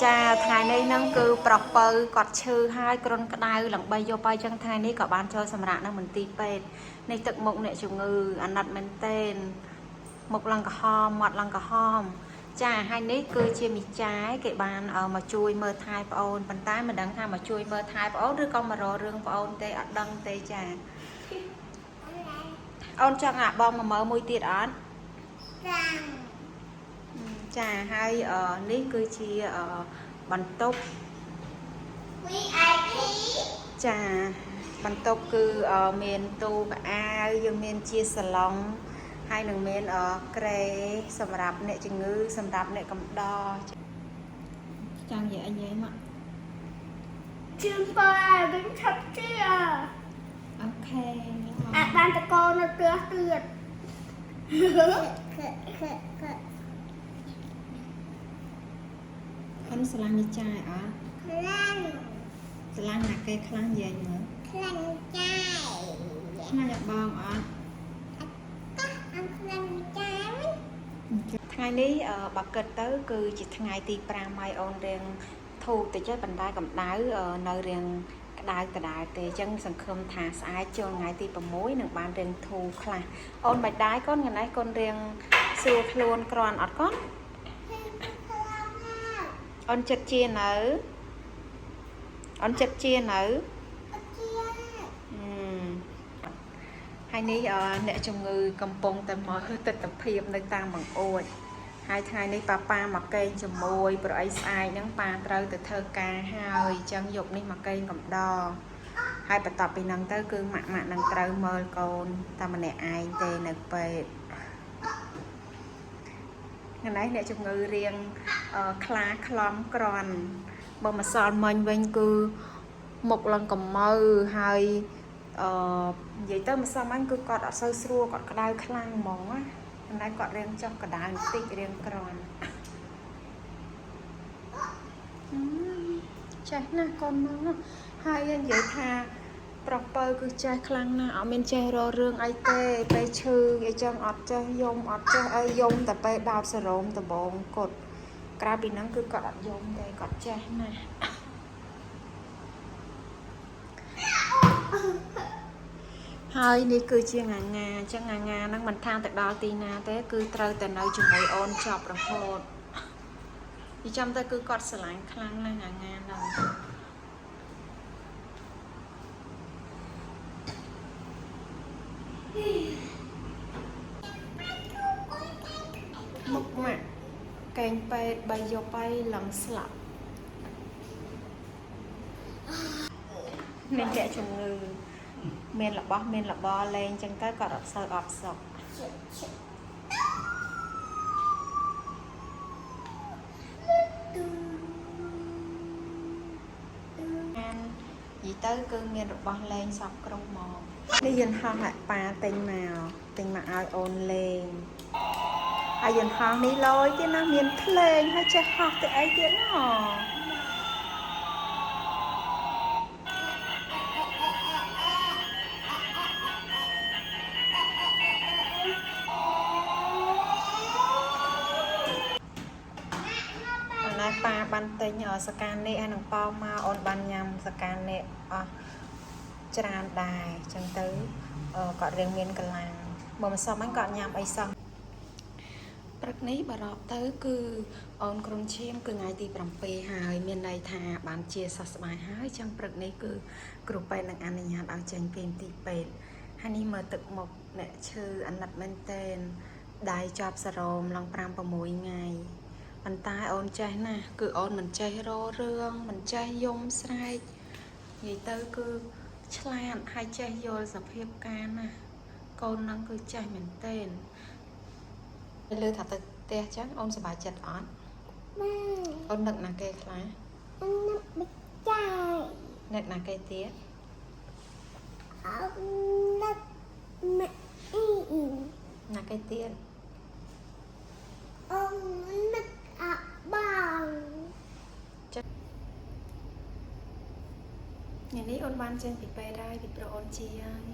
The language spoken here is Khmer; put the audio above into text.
cha thay này nâng cứ proper cọt chư hai con cái đai lằng bay vô bay chân thay này có bán cho sầm rạ năng mình tì pet này tự mộng này chụp ngư ăn đặt men tên một lần cả hom một lần cả hom cha hai nít cứ chia mì trái cái bàn mà chui mơ thai ôn bàn tay mà đắng ha mà chui mơ thai ôn đứa con mà rò rương ôn tê ở đăng tê cha ôn cho ngạ bom mà mở môi tiệt án cha hai nít cứ chia bàn tốc cha bàn tốc cứ miền tu a dương miền chia salon hai đường miền kề sầm rạp nệ chừng ngư sầm rạp nệ cầm đo trang vậy anh em ạ chương ba đứng thật kia ok bạn ta con nó tuyệt tuyệt khăn slang đi chai à slang là cây khăn gì nữa khăn nhập bong àថ្ងៃនេះបើគិតទៅគឺជាថ្ងៃទី5ម៉ៃអូនរៀងធូរតិចហើយបណ្ដាកម្ដៅនៅរៀងក្ដៅដដែលទេអញ្ចឹងសង្ឃឹមថាស្អែកចូលថ្ងៃទី6នឹងបានរៀងធូរខ្លះអូនមិនដែរកូនថ្ងៃនេះកូនរៀងស្រួលខ្លួនក្រាន់អត់កូនអូនចិត្តជានៅអូនចិត្តជានៅហើយនេះអ្នកជំងឺកំពុងតែមកទិដ្ឋភាពនៅតាមបង្អួចហើយថ្ងៃនេះប៉ាមកកេងជាមួយប្រអីស្អែកហ្នឹងប៉ាត្រូវទៅធ្វើការហើយអញ្ចឹងយប់នេះមកកេងកំដរហើយបន្ទាប់ពីហ្នឹងទៅគឺម៉ាក់នឹងត្រូវមើលកូនតែម្នាក់ឯងទេនៅពេទ្យថ្ងៃនេះអ្នកជំងឺរៀងខ្លាខ្លំក្រន់បើម្សិលមិញវិញគឺមុខឡើងកំមៅហើយនិយាយទៅម្សិលមិញគឺគាត់អត់សូវស្រួលគាត់ក្តៅខ្លាំងហ្មងណាប៉ុន្តែគាត់រៀងចុះក្តៅបន្តិចរៀងក្រន់ចេះណាស់កូនមកណាហើយនិយាយថាប្រុសពៅគឺចេះខ្លាំងណាស់អត់មានចេះរករឿងអីទេពេលឈឺអីចឹងអត់ចេះយំអត់ចេះអីយំតែពេលដោតសេរ៉ូមដំបងគាត់ក្រៅពីហ្នឹងគឺគាត់អត់យំទេគាត់ចេះណាស់ហើយនេះគឺជាងាអញ្ចឹងងាហ្នឹងមិនថាទៅដល់ទីណាទេគឺត្រូវតែនៅជាមួយអូនចប់រហូតនិយាយចាំទៅគឺគាត់ស្រឡាញ់ខ្លាំងណាស់ងាហ្នឹងមុខម៉ាក់កេងពេទ្យ3យប់ហើយឡើងស្លាប់នេះតែជំងឺមានរបស់មានលបលេងចឹងទៅក៏អត់សូវអបសុខនិយាយទៅគឺមានរបស់លេងសពគ្រប់មកនេះយន្តហោះប៉ាទិញមកឲ្យអូនលេងហើយយន្តហោះនេះលយទៀតណាមានភ្លេងហើយចេះហោះទៅអីទៀតណ៎ប៉ាបានទិញសកានេហើយនឹងប៉ោមកអូនបានញ៉ាំសកានេអស់ច្រើនដែរអញ្ចឹងទៅគាត់រៀងមានកលាំងបើមិនសមហ្នឹងគាត់ញ៉ាំអីសោះព្រឹកនេះបារម្ភទៅគឺអូនក្រុមឈាមគឺថ្ងៃទី7ហើយមានន័យថាបានជាសះស្បើយហើយអញ្ចឹងព្រឹកនេះគឺគ្រូពេទ្យនឹងអនុញ្ញាតឲ្យចេញពីទីពេទ្យហើយនេះមើលទឹកមុខអ្នកឈឺអាណិតមែនទែនដៃជាប់សរោមឡើង5-6ថ្ងៃប៉ុន្តែអូនចេះណាស់គឺអូនមិនចេះរករឿងមិនចេះយំស្រែកនិយាយទៅគឺឆ្លាតហើយចេះយល់សភាពការណាកូននឹងគឺចេះមែនទែនពេលលើថាទៅផ្ទះចឹងអូនសប្បាយចិត្តអត់អូននឹកណាគេខ្លះអូននឹកបិចាយនឹកណាគេទៀតអូននឹកម៉ាក់អ៊ីណាគេទៀតអូននឹកអាបងនេះអូនបានចេញពីពេទ្យហើយពីព្រោះអូនជាហើយ